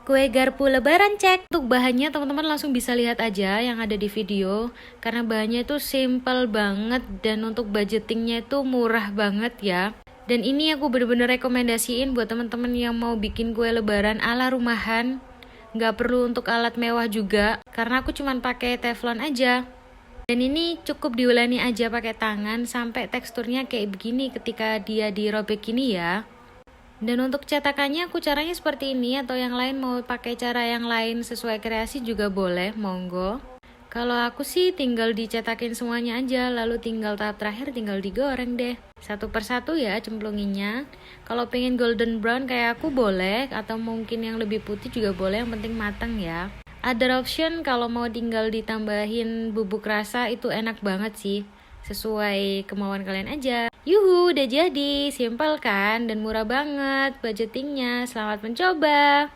Kue garpu lebaran cek. Untuk bahannya teman-teman langsung bisa lihat aja yang ada di video. Karena bahannya itu simple banget dan untuk budgetingnya itu murah banget ya. Dan ini aku bener-bener rekomendasiin buat teman-teman yang mau bikin kue lebaran ala rumahan. Nggak perlu untuk alat mewah juga. Karena aku cuman pakai teflon aja. Dan ini cukup diuleni aja pakai tangan sampai teksturnya kayak begini ketika dia dirobek gini ya. Dan untuk cetakannya aku caranya seperti ini, atau yang lain mau pakai cara yang lain sesuai kreasi juga boleh, monggo. Kalau aku sih tinggal dicetakin semuanya aja, lalu tinggal tahap terakhir tinggal digoreng deh. Satu persatu ya cemplunginnya. Kalau pengen golden brown kayak aku boleh, atau mungkin yang lebih putih juga boleh, yang penting matang ya. Other option kalau mau tinggal ditambahin bubuk rasa itu enak banget sih. Sesuai kemauan kalian aja. Yuhu, udah jadi. Simpel kan dan murah banget budgetingnya. Selamat mencoba.